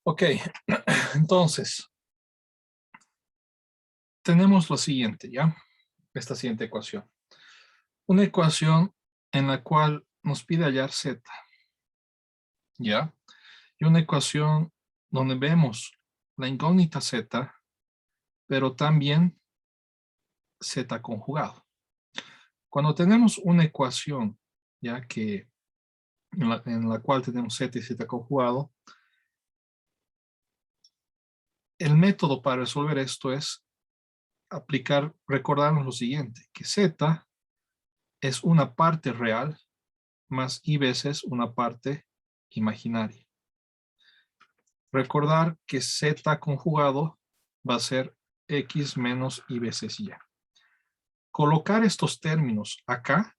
Ok, entonces, tenemos lo siguiente, ¿ya? Esta siguiente ecuación. Una ecuación en la cual nos pide hallar z, ¿ya? Y una ecuación donde vemos la incógnita z, pero también z conjugado. Cuando tenemos una ecuación, ya que en la cual tenemos z y z conjugado, el método para resolver esto es recordarnos lo siguiente, que z es una parte real más y veces una parte imaginaria. Recordar que z conjugado va a ser x menos y veces y. Colocar estos términos acá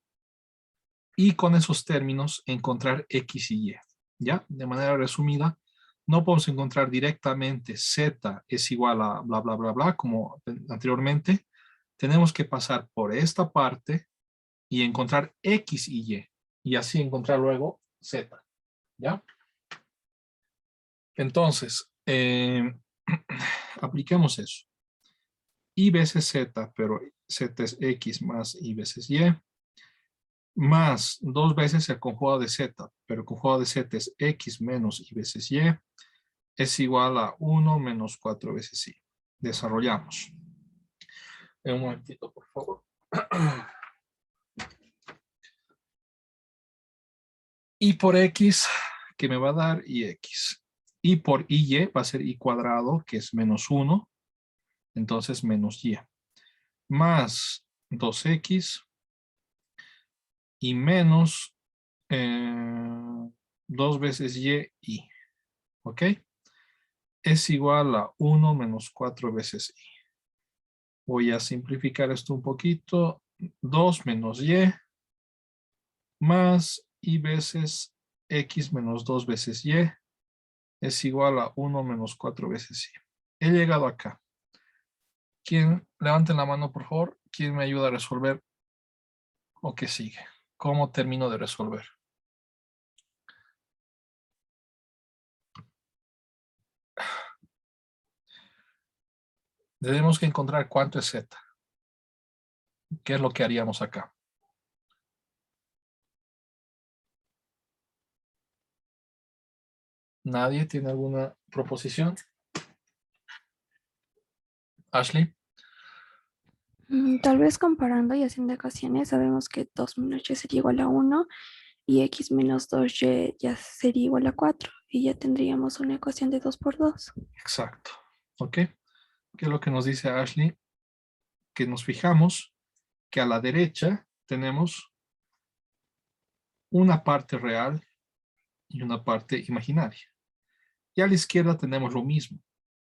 y con esos términos encontrar x y y. ¿Ya? De manera resumida, no podemos encontrar directamente z es igual a bla, bla, bla, bla, como anteriormente. Tenemos que pasar por esta parte y encontrar x y y. Y así encontrar luego z. ¿Ya? Entonces, apliquemos eso. Y veces z, pero z es x más y veces y, más dos veces el conjugado de z, pero el conjugado de z es x menos y veces y, es igual a 1 menos 4 veces y. Desarrollamos. Un momentito, por favor. Y por x, que me va a dar y x. Y por y va a ser y cuadrado, que es menos 1. Entonces menos y. Más 2x y menos 2 veces y. ¿Ok? Es igual a 1 menos 4 veces y. Voy a simplificar esto un poquito. 2 menos y más y veces x menos 2 veces y es igual a 1 menos 4 veces y. He llegado acá. ¿Quién? Levanten la mano, por favor. ¿Quién me ayuda a resolver? ¿O qué sigue? ¿Cómo termino de resolver? Tenemos que encontrar cuánto es z. ¿Qué es lo que haríamos acá? ¿Nadie tiene alguna proposición? Ashley. Tal vez comparando y haciendo ecuaciones, sabemos que 2 menos y sería igual a 1 y x menos 2y ya sería igual a 4 y ya tendríamos una ecuación de 2 por 2. Exacto. ¿Ok? ¿Qué es lo que nos dice Ashley? Que nos fijamos que a la derecha tenemos una parte real y una parte imaginaria. Y a la izquierda tenemos lo mismo,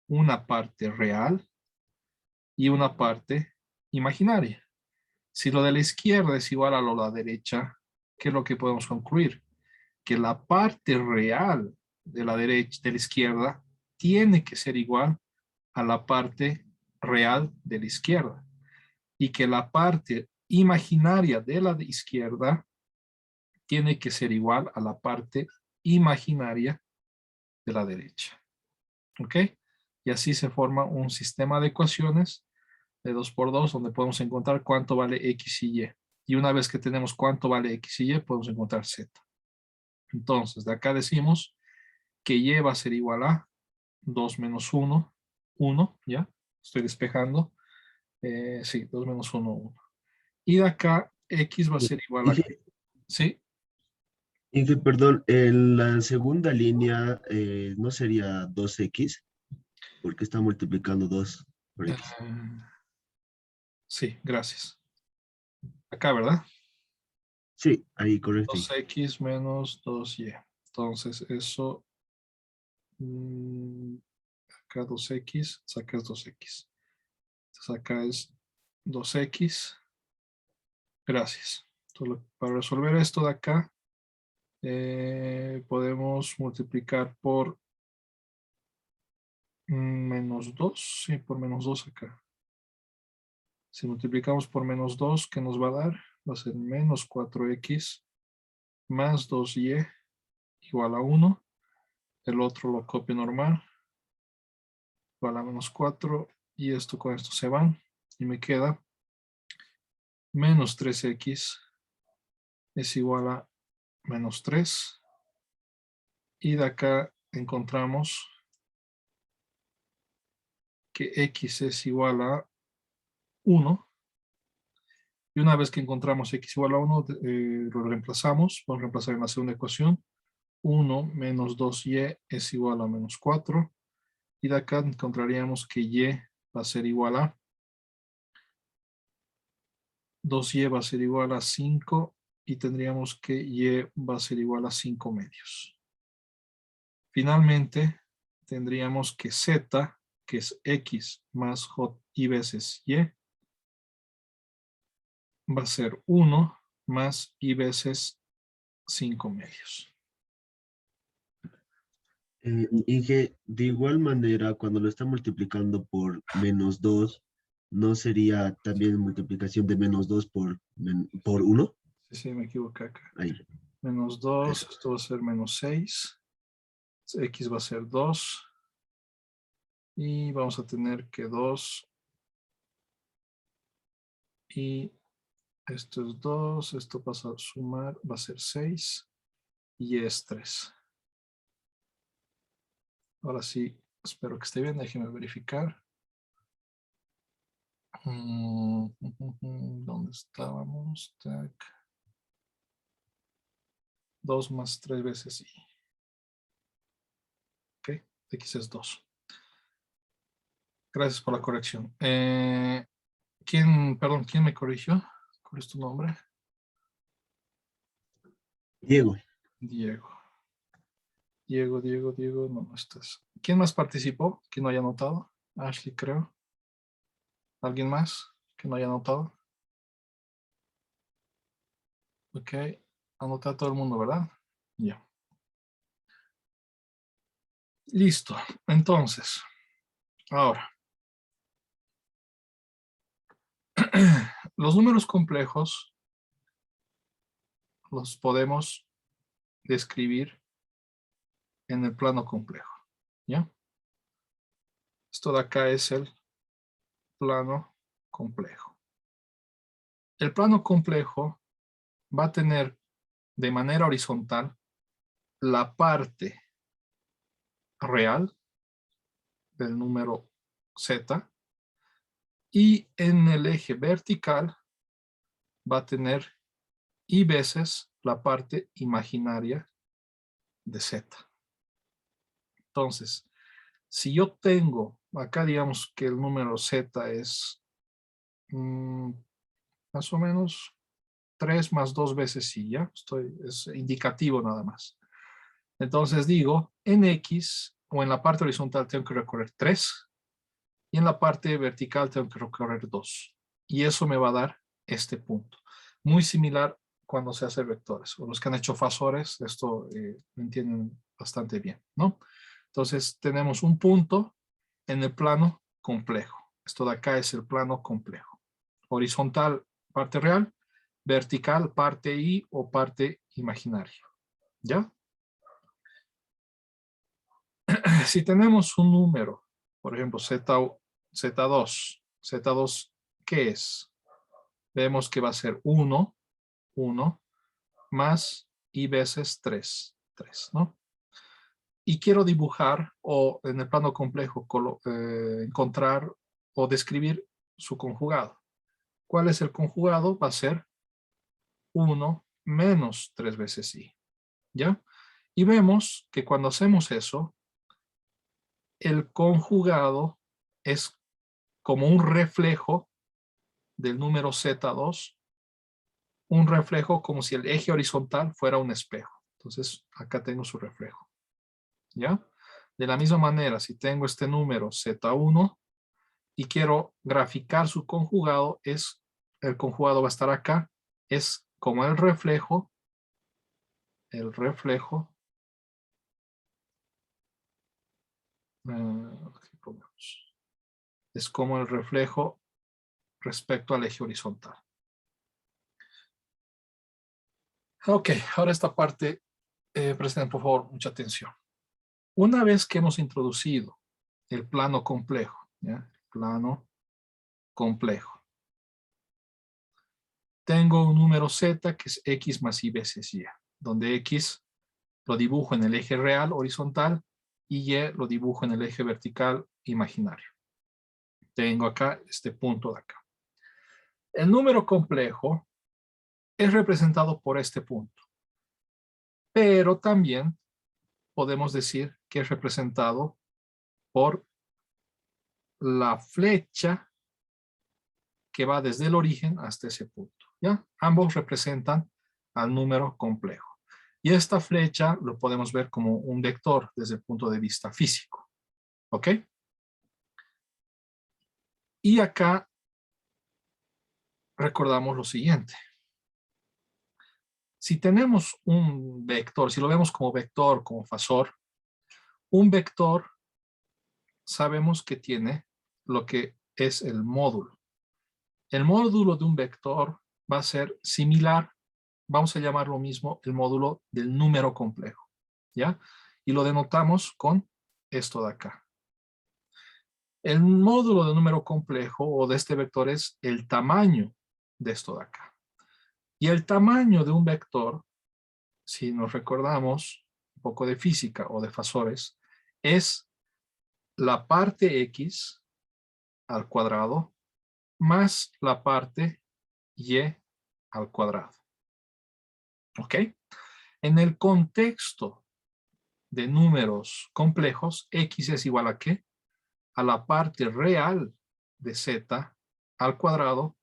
una parte real y una parte imaginaria. Si lo de la izquierda es igual a lo de la derecha, ¿qué es lo que podemos concluir? Que la parte real de la derecha, de la izquierda, tiene que ser igual a la parte real de la izquierda. Y que la parte imaginaria de la izquierda tiene que ser igual a la parte imaginaria de la derecha. ¿Ok? Y así se forma un sistema de ecuaciones de 2 por 2 donde podemos encontrar cuánto vale x y y. Y una vez que tenemos cuánto vale x y y, podemos encontrar z. Entonces, de acá decimos que y va a ser igual a 2 menos 1, 1, ¿ya? Estoy despejando. Sí, 2 menos 1, 1. Y de acá, x va a ser igual a, Inge, ¿sí? Perdón, en la segunda línea no sería 2x, porque está multiplicando 2 por Eh, x. sí, gracias. Acá, ¿verdad? Sí, ahí correcto. 2x menos 2y. Entonces, eso, mm, acá 2x, sacas 2x. Entonces, acá es 2x. Gracias. Entonces, para resolver esto de acá, podemos multiplicar por menos 2. Sí, por menos 2 acá. Si multiplicamos por menos 2, ¿qué nos va a dar? Va a ser menos 4x más 2y igual a 1. El otro lo copio normal. Igual a menos 4. Y esto con esto se van. Y me queda menos 3x es igual a menos 3. Y de acá encontramos que x es igual a 1. Y una vez que encontramos x igual a 1, lo reemplazamos. Vamos a reemplazar en la segunda ecuación. 1 menos 2y es igual a menos 4. Y de acá encontraríamos que y va a ser igual a 2y va a ser igual a 5 y tendríamos que y va a ser igual a 5 medios. Finalmente, tendríamos que z, que es x más j y veces y, va a ser 1 más y veces 5 medios. Y que de igual manera, cuando lo está multiplicando por menos 2, ¿no sería también multiplicación de menos 2 por 1? Sí, me equivoqué acá. Ahí, Menos 2, eso. esto va a ser menos 6. X va a ser 2. Y vamos a tener que 2. Y esto es 2. Esto pasa a sumar, va a ser 6. Y es 3. Ahora sí, espero que esté bien. Déjenme verificar. ¿Dónde estábamos? 2 más 3 veces y. Ok, X es 2. Gracias por la corrección. ¿Quién me corrigió? ¿Cuál es tu nombre? Diego, Diego. Diego, no estás. ¿Quién más participó que no haya anotado? Ashley, creo. ¿Alguien más que no haya anotado? Ok, anota todo el mundo, ¿verdad? Ya. Listo. Entonces, ahora. Los números complejos los podemos describir en el plano complejo. ¿Ya? Esto de acá es el plano complejo. El plano complejo va a tener de manera horizontal la parte real del número z y en el eje vertical va a tener y veces la parte imaginaria de z. Entonces, si yo tengo, acá digamos que el número z es más o menos 3 más 2 veces y, ¿ya? Es indicativo nada más. Entonces digo, en X o en la parte horizontal tengo que recorrer 3 y en la parte vertical tengo que recorrer 2. Y eso me va a dar este punto. Muy similar cuando se hace vectores. O los que han hecho fasores, esto lo entienden bastante bien, ¿no? Entonces tenemos un punto en el plano complejo. Esto de acá es el plano complejo. Horizontal, parte real. Vertical, parte I o parte imaginaria. ¿Ya? Si tenemos un número, por ejemplo, Z2, Z2, ¿qué es? Vemos que va a ser 1, 1, más I veces 3, 3, ¿no? Y quiero dibujar o en el plano complejo encontrar o describir su conjugado. ¿Cuál es el conjugado? Va a ser 1 menos 3 veces I, ¿ya? Y vemos que cuando hacemos eso, el conjugado es como un reflejo del número Z2, un reflejo como si el eje horizontal fuera un espejo. Entonces, acá tengo su reflejo. ¿Ya? De la misma manera, si tengo este número Z1 y quiero graficar su conjugado, el conjugado va a estar acá, es como el reflejo, es como el reflejo respecto al eje horizontal. Ok, ahora esta parte, presten por favor mucha atención. Una vez que hemos introducido el plano complejo, ¿ya? Plano complejo. Tengo un número z que es x más y veces y, donde x lo dibujo en el eje real horizontal y y lo dibujo en el eje vertical imaginario. Tengo acá este punto de acá. El número complejo es representado por este punto, pero también podemos decir que es representado por la flecha que va desde el origen hasta ese punto, ¿ya? Ambos representan al número complejo. Y esta flecha lo podemos ver como un vector desde el punto de vista físico, ¿ok? Y acá recordamos lo siguiente. Si tenemos un vector, si lo vemos como vector, como fasor, un vector sabemos que tiene lo que es el módulo. El módulo de un vector va a ser similar, vamos a llamar lo mismo el módulo del número complejo, ¿ya? Y lo denotamos con esto de acá. El módulo de número complejo o de este vector es el tamaño de esto de acá. Y el tamaño de un vector, si nos recordamos un poco de física o de fasores, es la parte x al cuadrado más la parte y al cuadrado. ¿Ok? En el contexto de números complejos, x es igual a ¿qué? A la parte real de z al cuadrado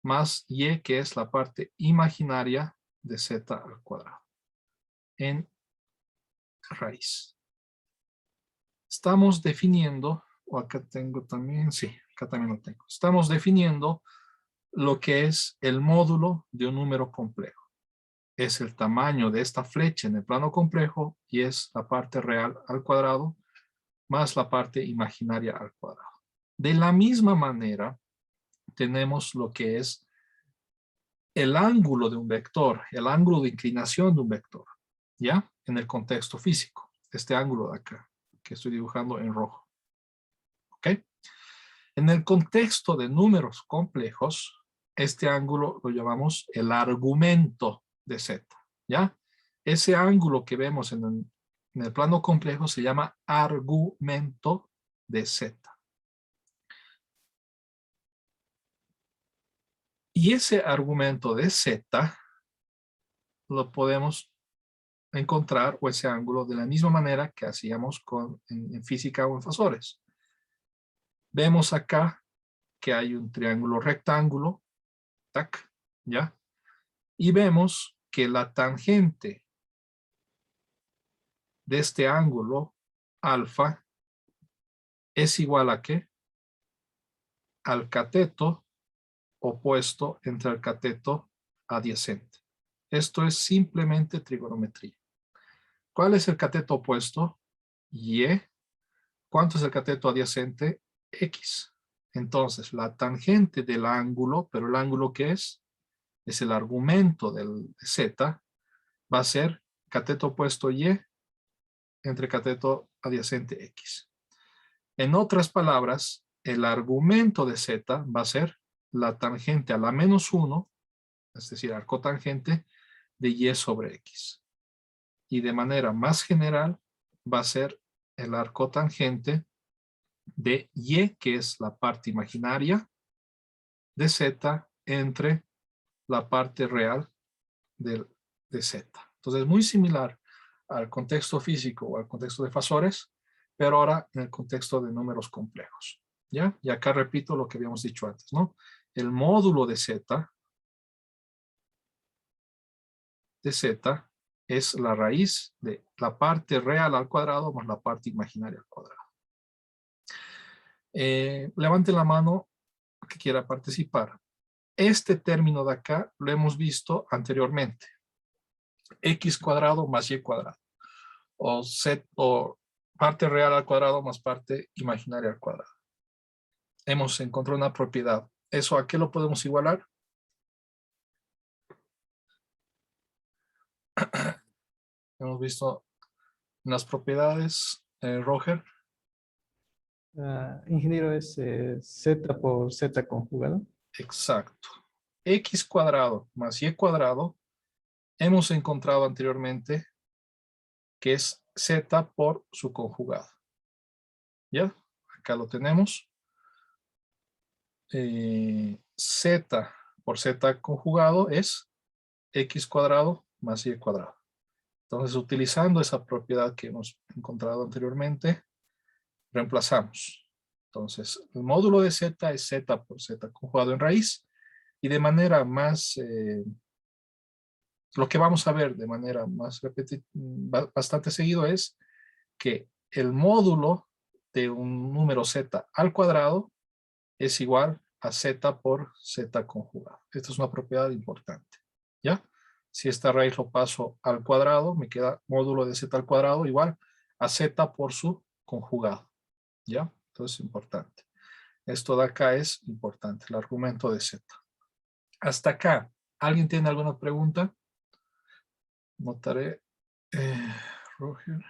más y, que es la parte imaginaria de z al cuadrado, en raíz. Estamos definiendo, o acá tengo también, sí, acá también lo tengo. Estamos definiendo lo que es el módulo de un número complejo. Es el tamaño de esta flecha en el plano complejo y es la parte real al cuadrado más la parte imaginaria al cuadrado. De la misma manera, tenemos lo que es el ángulo de un vector, el ángulo de inclinación de un vector, ¿ya? En el contexto físico, este ángulo de acá, que estoy dibujando en rojo. ¿Ok? En el contexto de números complejos, este ángulo lo llamamos el argumento de z, ¿ya? Ese ángulo que vemos en el plano complejo se llama argumento de z. Y ese argumento de z lo podemos encontrar, o ese ángulo, de la misma manera que hacíamos en física o en fasores. Vemos acá que hay un triángulo rectángulo, tac, ¿ya? Y vemos que la tangente de este ángulo alfa es igual a ¿qué? Al cateto opuesto entre el cateto adyacente. Esto es simplemente trigonometría. ¿Cuál es el cateto opuesto? Y. ¿Cuánto es el cateto adyacente? X. Entonces, la tangente del ángulo, pero el ángulo que es el argumento del z, va a ser cateto opuesto y entre cateto adyacente x. En otras palabras, el argumento de z va a ser la tangente a la menos 1, es decir, arcotangente de y sobre x. Y de manera más general, va a ser el arcotangente de y, que es la parte imaginaria de z, entre la parte real de z. Entonces, muy similar al contexto físico o al contexto de fasores, pero ahora en el contexto de números complejos. ¿Ya? Y acá repito lo que habíamos dicho antes, ¿no? El módulo de z es la raíz de la parte real al cuadrado más la parte imaginaria al cuadrado. Levante la mano que quiera participar. Este término de acá lo hemos visto anteriormente. X cuadrado más y cuadrado. O z, o parte real al cuadrado más parte imaginaria al cuadrado. Hemos encontrado una propiedad. ¿Eso a qué lo podemos igualar? Hemos visto en las propiedades Roger, Ingeniero, es Z por Z conjugado. exacto. X cuadrado más Y cuadrado hemos encontrado anteriormente que es Z por su conjugado. ¿Ya? Acá lo tenemos. Z por Z conjugado es X cuadrado más Y cuadrado. Entonces, utilizando esa propiedad que hemos encontrado anteriormente, reemplazamos. Entonces, el módulo de Z es Z por Z conjugado en raíz. Y de manera más, lo que vamos a ver de manera más bastante seguido es que el módulo de un número Z al cuadrado es igual a Z por Z conjugado. Esta es una propiedad importante. ¿Ya? Si esta raíz lo paso al cuadrado, me queda módulo de Z al cuadrado igual a Z por su conjugado. ¿Ya? Entonces es importante. Esto de acá es importante, el argumento de Z. Hasta acá, ¿alguien tiene alguna pregunta? Notaré. Roger.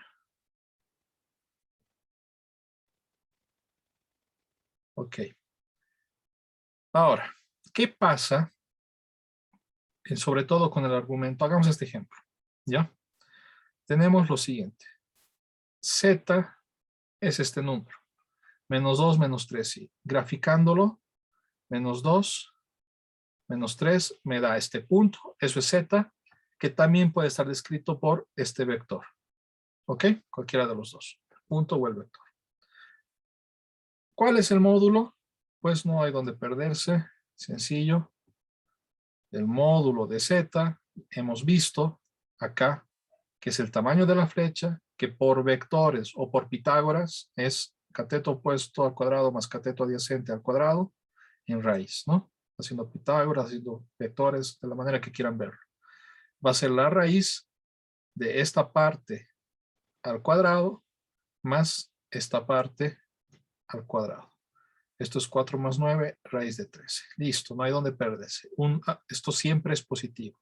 Ok. Ahora, ¿qué pasa? Sobre todo con el argumento. Hagamos este ejemplo. ¿Ya? Tenemos lo siguiente. Z es este número. Menos 2, menos 3, sí. Graficándolo, menos 2, menos 3 me da este punto. Eso es Z, que también puede estar descrito por este vector. ¿Ok? Cualquiera de los dos. El punto o el vector. ¿Cuál es el módulo? Pues no hay donde perderse. Sencillo. El módulo de Z, hemos visto acá, que es el tamaño de la flecha, que por vectores o por Pitágoras es cateto opuesto al cuadrado más cateto adyacente al cuadrado en raíz, ¿no? Haciendo Pitágoras, haciendo vectores, de la manera que quieran verlo. Va a ser la raíz de esta parte al cuadrado más esta parte al cuadrado. Esto es 4 más 9, raíz de 13. Listo, no hay donde perderse. Esto siempre es positivo.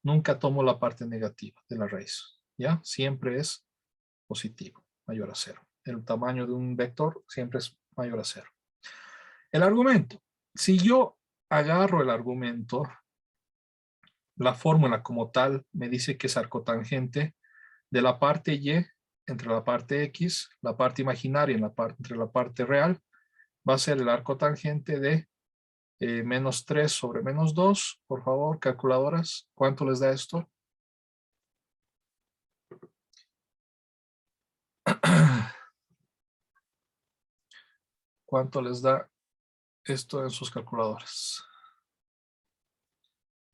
Nunca tomo la parte negativa de la raíz. ¿Ya? Siempre es positivo, mayor a 0. El tamaño de un vector siempre es mayor a 0. El argumento. Si yo agarro el argumento, la fórmula como tal me dice que es arcotangente de la parte Y entre la parte X, la parte imaginaria entre la parte real, va a ser el arcotangente de menos 3 sobre menos 2. Por favor, calculadoras, ¿cuánto les da esto? ¿Cuánto les da esto en sus calculadoras?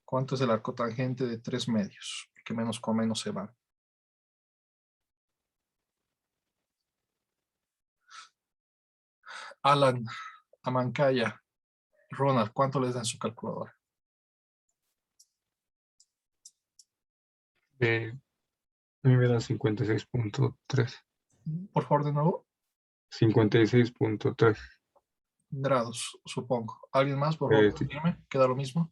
¿Cuánto es el arcotangente de 3 medios? Que menos con menos se van. Alan, Amancaya, Ronald, ¿cuánto les da en su calculadora? A mí me da 56.3. Por favor, de nuevo. 56.3. Grados, supongo. ¿Alguien más, por favor? Sí. Dígame, ¿queda lo mismo?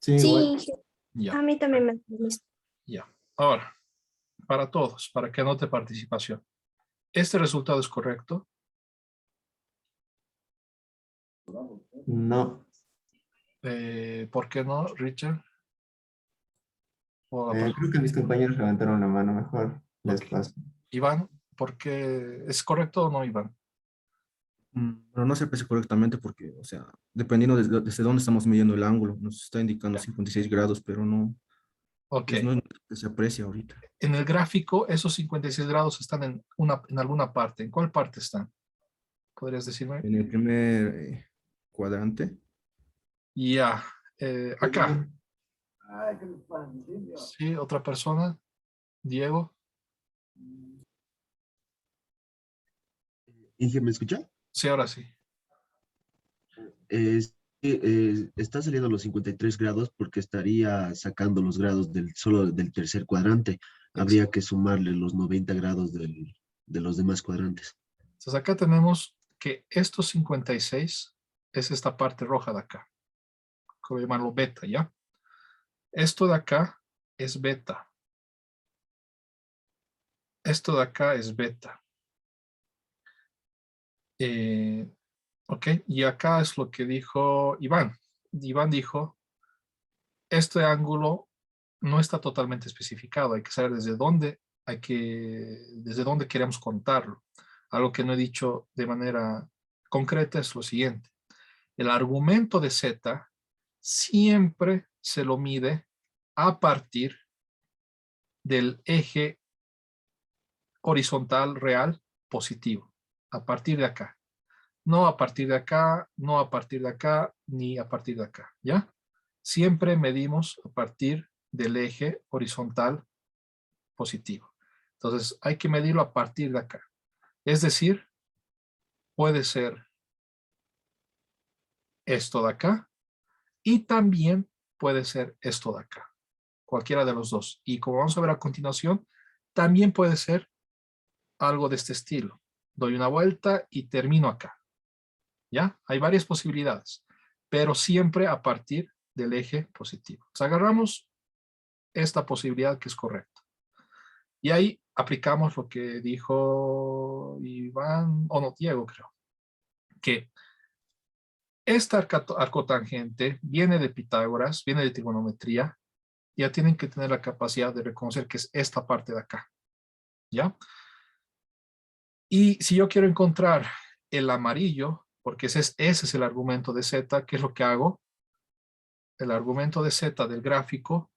Sí, igual. Sí, Ya, a mí también me da lo mismo. ya. Ahora, para todos, para que anote participación. ¿Este resultado es correcto? No, ¿Por qué no, Richard? O la persona- creo que mis compañeros levantaron la mano mejor. Les Ok. paso. Iván, ¿por qué es correcto o no, Iván? Pero no se aprecia correctamente porque, o sea, dependiendo desde dónde estamos midiendo el ángulo, nos está indicando 56 grados, pero no, Ok. pues no es lo que se aprecia ahorita. En el gráfico, esos 56 grados están en alguna parte. ¿En cuál parte están? ¿Podrías decirme? En el primer cuadrante, Ya. Acá. Sí, otra persona. Diego. Inge, ¿me escucha? Sí, ahora sí. Está saliendo los 53 grados porque estaría sacando los grados solo del tercer cuadrante. Habría que sumarle los 90 grados de los demás cuadrantes. Entonces acá tenemos que estos 56 es esta parte roja de acá. Voy a llamarlo beta, ¿ya? Esto de acá es beta. Esto de acá es beta. Ok, y acá es lo que dijo Iván. Iván dijo, este ángulo no está totalmente especificado, hay que saber desde dónde queremos contarlo. Algo que no he dicho de manera concreta es lo siguiente. El argumento de Z siempre se lo mide a partir del eje horizontal real positivo. A partir de acá. No a partir de acá, no a partir de acá, ni a partir de acá. ¿Ya? Siempre medimos a partir del eje horizontal positivo. Entonces, hay que medirlo a partir de acá. Es decir, puede ser esto de acá y también puede ser esto de acá. Cualquiera de los dos. Y como vamos a ver a continuación, también puede ser algo de este estilo. Doy una vuelta y termino acá. ¿Ya? Hay varias posibilidades, pero siempre a partir del eje positivo. Entonces, agarramos esta posibilidad que es correcta. Y ahí aplicamos lo que dijo Iván, o no, Diego creo, que esta arcotangente viene de Pitágoras, viene de trigonometría, ya tienen que tener la capacidad de reconocer que es esta parte de acá. ¿Ya? Y si yo quiero encontrar el amarillo, porque ese es el argumento de Z, ¿qué es lo que hago? El argumento de Z del gráfico,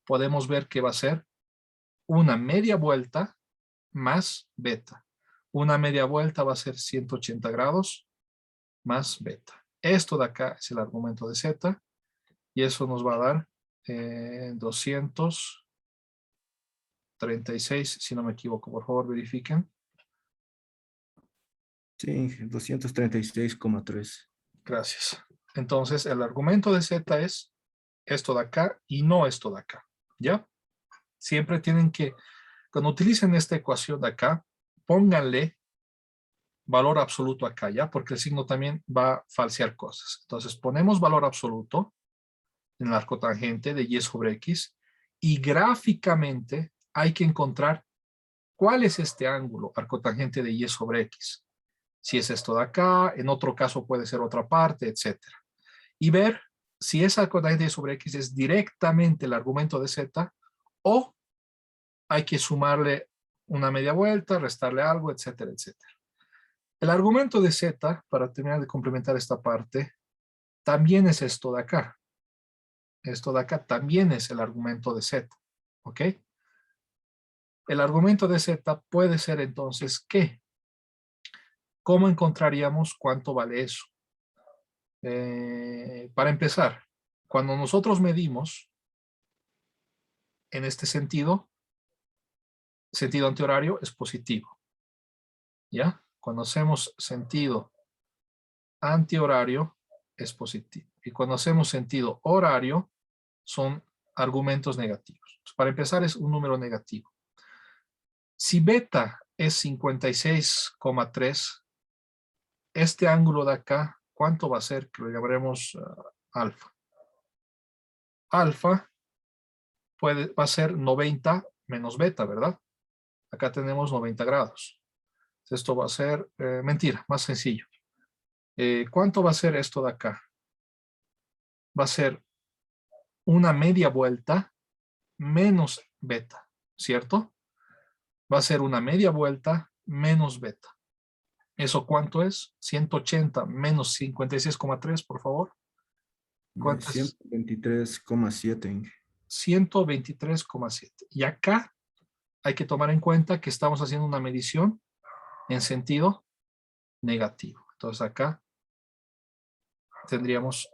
podemos ver que va a ser una media vuelta más beta. Una media vuelta va a ser 180 grados más beta. Esto de acá es el argumento de Z y eso nos va a dar 236, si no me equivoco, por favor verifiquen. Sí, 236,3. Gracias. Entonces, el argumento de Z es esto de acá y no esto de acá. ¿Ya? Siempre tienen que, cuando utilicen esta ecuación de acá, pónganle valor absoluto acá, ¿ya? Porque el signo también va a falsear cosas. Entonces, ponemos valor absoluto en el arcotangente de y sobre x y gráficamente hay que encontrar cuál es este ángulo arcotangente de y sobre x. Si es esto de acá, en otro caso puede ser otra parte, etc. Y ver si esa arcotangente de y sobre x es directamente el argumento de z o hay que sumarle una media vuelta, restarle algo, etcétera, etcétera. El argumento de z, para terminar de complementar esta parte, también es esto de acá. Esto de acá también es el argumento de z. ¿Ok? El argumento de z puede ser entonces ¿qué? ¿Cómo encontraríamos cuánto vale eso? Para empezar, cuando nosotros medimos en este sentido antihorario es positivo. ¿Ya? Cuando hacemos sentido antihorario es positivo. Y cuando hacemos sentido horario son argumentos negativos. Entonces, para empezar es un número negativo. Si beta es 56,3, este ángulo de acá, ¿cuánto va a ser? Que lo llamaremos alfa. Alfa va a ser 90 menos beta, ¿verdad? Acá tenemos 90 grados. Esto va a ser, mentira, más sencillo. ¿Cuánto va a ser esto de acá? Va a ser una media vuelta menos beta, ¿cierto? Va a ser una media vuelta menos beta. ¿Eso cuánto es? 180 menos 56,3, por favor. ¿Cuánto es? 123,7. 123,7. Y acá hay que tomar en cuenta que estamos haciendo una medición en sentido negativo. Entonces acá tendríamos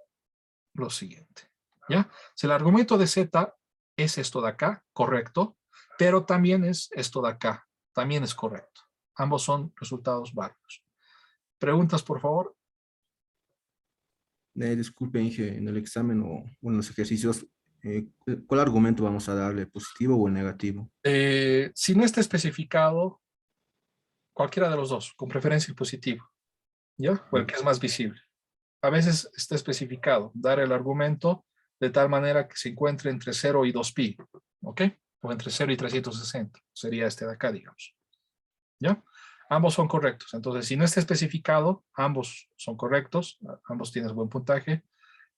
lo siguiente. ¿Ya? Si el argumento de Z es esto de acá, correcto, pero también es esto de acá, también es correcto. Ambos son resultados válidos. ¿Preguntas, por favor? Disculpe, Inge, en el examen o en los ejercicios, ¿cuál argumento vamos a darle, positivo o el negativo? Si no está especificado, cualquiera de los dos, con preferencia el positivo, ¿ya? O el que es más visible. A veces está especificado, dar el argumento de tal manera que se encuentre entre 0 y 2pi, ¿ok? o entre 0 y 360. Sería este de acá, digamos. ¿Ya? Ambos son correctos. Entonces, si no está especificado, ambos son correctos. Ambos tienes buen puntaje.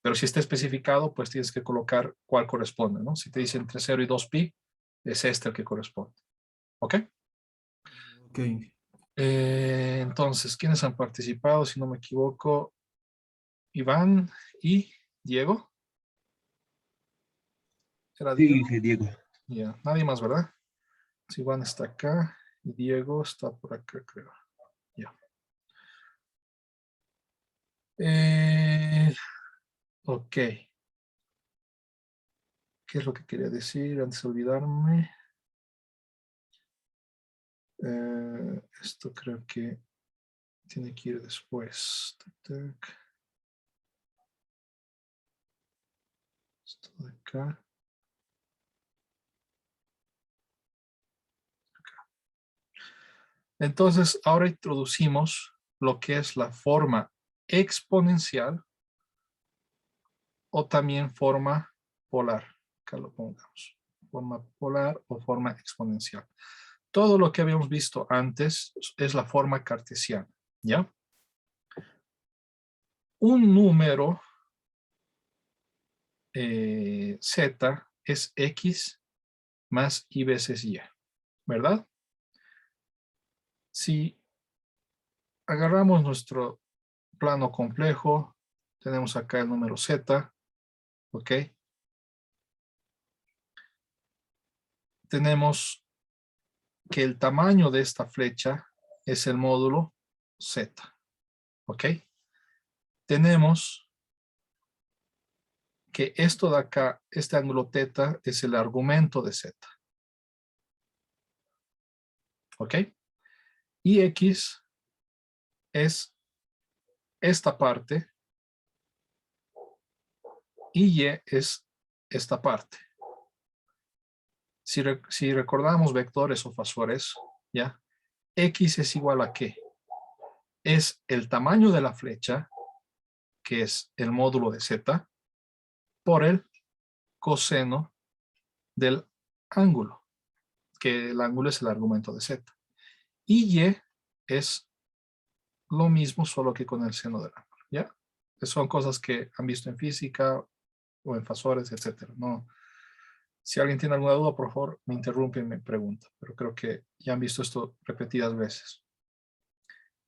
Pero si está especificado, pues tienes que colocar cuál corresponde, ¿no? Si te dice entre 0 y 2pi, es este el que corresponde. ¿Ok? Ok. Entonces, ¿quiénes han participado? Si no me equivoco, Iván y Diego. ¿Era Sí, Diego? dije Diego. Ya, nadie más, ¿verdad? Si Iván está acá y Diego está por acá, creo. Ya. Ok. ¿Qué es lo que quería decir antes de olvidarme? Esto creo que tiene que ir después. Tac, tac. Esto de acá. Entonces, ahora introducimos lo que es la forma exponencial o también forma polar. Acá lo pongamos. Forma polar o forma exponencial. Todo lo que habíamos visto antes es la forma cartesiana, ¿ya? Un número z es x más y veces y, ¿verdad? Si agarramos nuestro plano complejo, tenemos acá el número z, ¿ok? Tenemos que el tamaño de esta flecha es el módulo z, ¿ok? Tenemos que esto de acá, este ángulo θ, es el argumento de z, ¿ok? Y x es esta parte y y es esta parte. Si recordamos vectores o fasores, ¿ya? X es igual a ¿qué? Es el tamaño de la flecha, que es el módulo de z, por el coseno del ángulo, que el ángulo es el argumento de z. Y y es lo mismo, solo que con el seno del ángulo, ¿ya? Son cosas que han visto en física o en fasores, etcétera. No, si alguien tiene alguna duda, por favor, me interrumpe y me pregunta, pero creo que ya han visto esto repetidas veces.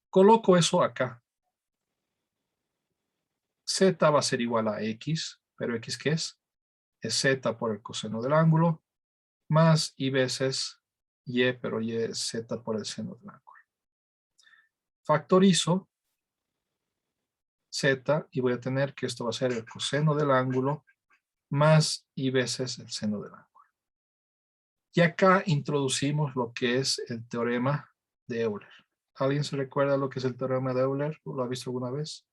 Coloco eso acá. Z va a ser igual a X, pero X ¿qué es? Es Z por el coseno del ángulo, más Y veces Y, pero Y es Z por el seno del ángulo. Factorizo Z y voy a tener que esto va a ser el coseno del ángulo más Y veces el seno del ángulo. Y acá introducimos lo que es el teorema de Euler. ¿Alguien se recuerda lo que es el teorema de Euler? ¿Lo ha visto alguna vez?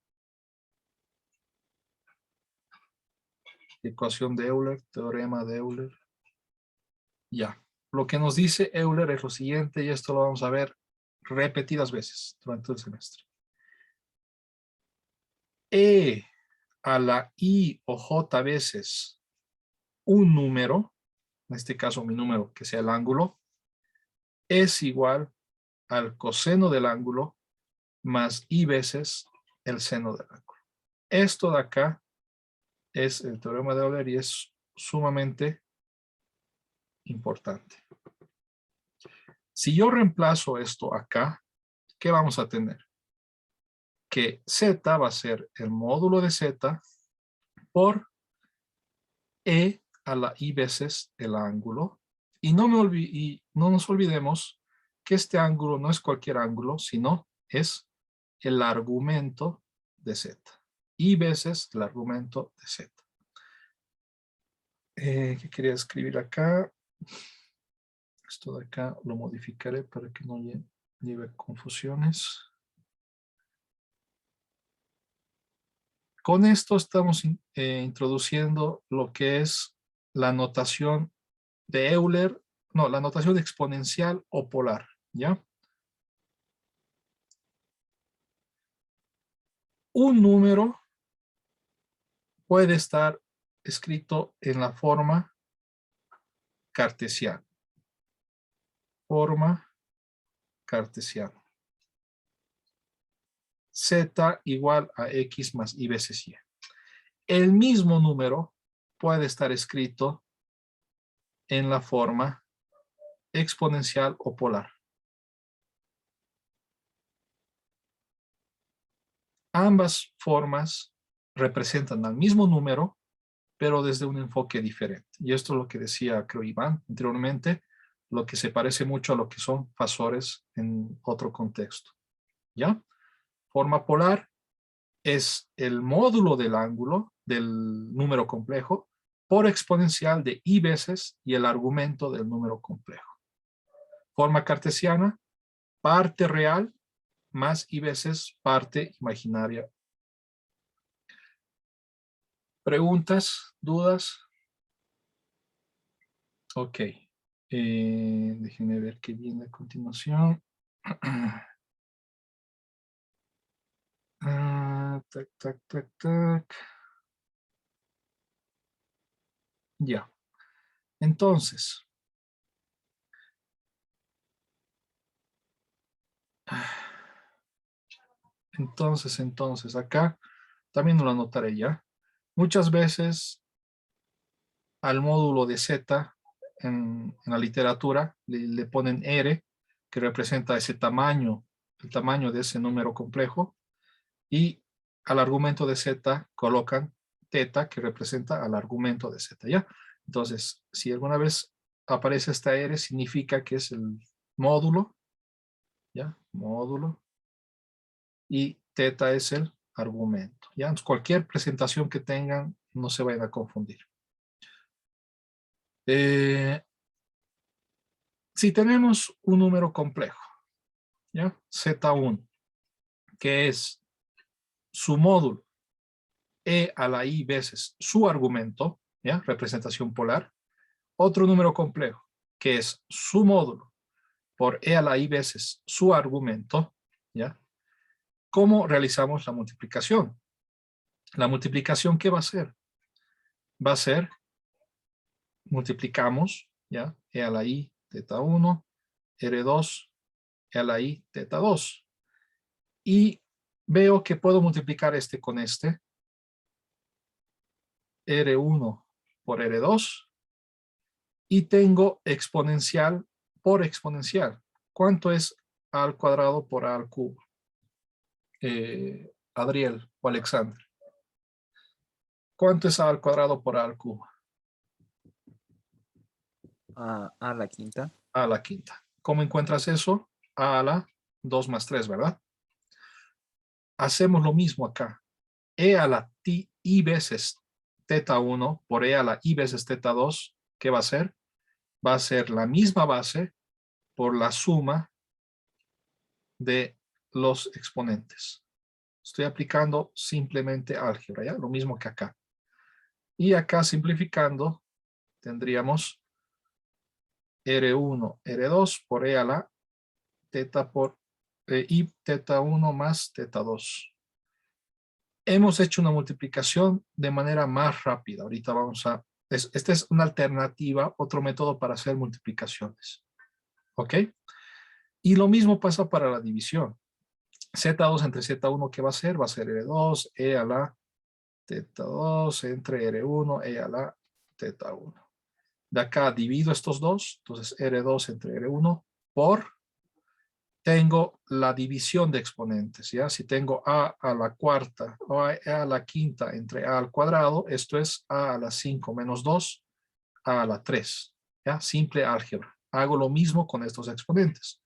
Ecuación de Euler, teorema de Euler. Ya. Lo que nos dice Euler es lo siguiente, y esto lo vamos a ver repetidas veces durante el semestre. E a la I o J veces un número, en este caso mi número que sea el ángulo, es igual al coseno del ángulo más I veces el seno del ángulo. Esto de acá es el teorema de Euler y es sumamente importante. Si yo reemplazo esto acá, ¿qué vamos a tener? Que z va a ser el módulo de z por e a la i veces el ángulo. Y no nos olvidemos que este ángulo no es cualquier ángulo, sino es el argumento de z. I veces el argumento de z. ¿Qué quería escribir acá? Esto de acá lo modificaré para que no lleve confusiones. Con esto estamos introduciendo lo que es la notación de Euler, no, la notación exponencial o polar, ¿ya? Un número puede estar escrito en la forma cartesiana. Forma cartesiana. Z igual a X más Y veces Y. El mismo número puede estar escrito en la forma exponencial o polar. Ambas formas representan al mismo número, pero desde un enfoque diferente. Y esto es lo que decía, creo, Iván anteriormente, lo que se parece mucho a lo que son fasores en otro contexto. ¿Ya? Forma polar es el módulo del ángulo del número complejo por exponencial de y veces y el argumento del número complejo. Forma cartesiana, parte real más y veces parte imaginaria. ¿Preguntas? ¿Dudas? Ok. Déjenme ver qué viene a continuación. Tac, tac, tac, tac. Ya. Entonces. Entonces, acá también lo anotaré ya. Muchas veces al módulo de Z en la literatura le ponen R, que representa ese tamaño, el tamaño de ese número complejo, y al argumento de Z colocan teta, que representa al argumento de Z, ¿ya? Entonces, si alguna vez aparece esta R, significa que es el módulo, ¿ya? Módulo. Y teta es el argumento, ¿ya? Entonces, cualquier presentación que tengan, no se vayan a confundir. Si tenemos un número complejo, ¿ya? Z1, que es su módulo, E a la I veces su argumento, ¿ya? Representación polar. Otro número complejo, que es su módulo por E a la I veces su argumento, ¿ya? ¿Cómo realizamos la multiplicación? La multiplicación, ¿qué va a ser? Va a ser, multiplicamos, ¿ya? E a la I, teta 1, R2, E a la I, teta 2. Y veo que puedo multiplicar este con este, R1 por R2, y tengo exponencial por exponencial. ¿Cuánto es A al cuadrado por A al cubo? Adriel o Alexander. ¿Cuánto es A al cuadrado por A al cubo? A la quinta. A la quinta. ¿Cómo encuentras eso? A la 2 más 3, ¿verdad? Hacemos lo mismo acá. E a la I veces teta 1 por E a la I veces teta 2, ¿qué va a ser? Va a ser la misma base por la suma de los exponentes. Estoy aplicando simplemente álgebra, ¿ya? Lo mismo que acá. Y acá simplificando, tendríamos R1, R2 por E a la teta por I teta 1 más teta 2. Hemos hecho una multiplicación de manera más rápida. Ahorita vamos a... Esta es una alternativa, otro método para hacer multiplicaciones. ¿Ok? Y lo mismo pasa para la división. Z2 entre Z1, ¿qué va a ser? Va a ser R2, E a la teta 2 entre R1, E a la teta 1. De acá divido estos dos, entonces R2 entre R1 por... Tengo la división de exponentes, ¿ya? Si tengo a la cuarta o a la quinta entre a al cuadrado, esto es a la 5 menos 2, a la 3, ¿ya? Simple álgebra. Hago lo mismo con estos exponentes.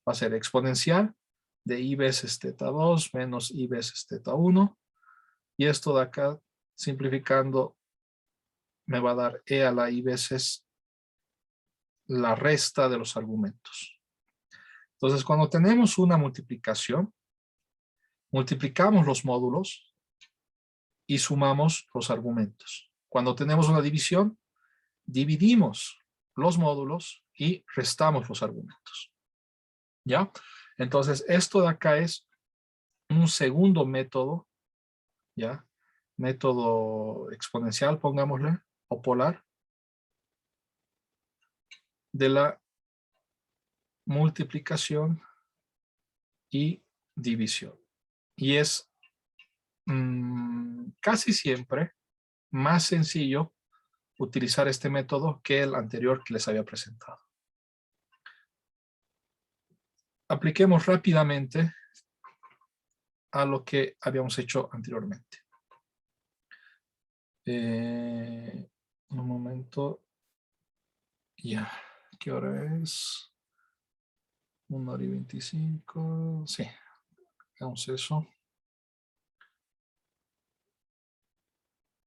Va a ser exponencial de i veces teta 2 menos i veces teta 1. Y esto de acá, simplificando, me va a dar e a la i veces la resta de los argumentos. Entonces, cuando tenemos una multiplicación, multiplicamos los módulos y sumamos los argumentos. Cuando tenemos una división, dividimos los módulos y restamos los argumentos. ¿Ya? Entonces, esto de acá es un segundo método, ¿ya? Método exponencial, pongámosle, o polar. de la multiplicación y división. Y es casi siempre más sencillo utilizar este método que el anterior que les había presentado. Apliquemos rápidamente a lo que habíamos hecho anteriormente. Un momento. Ya, ¿qué hora es? 1:25. Sí, hagamos eso.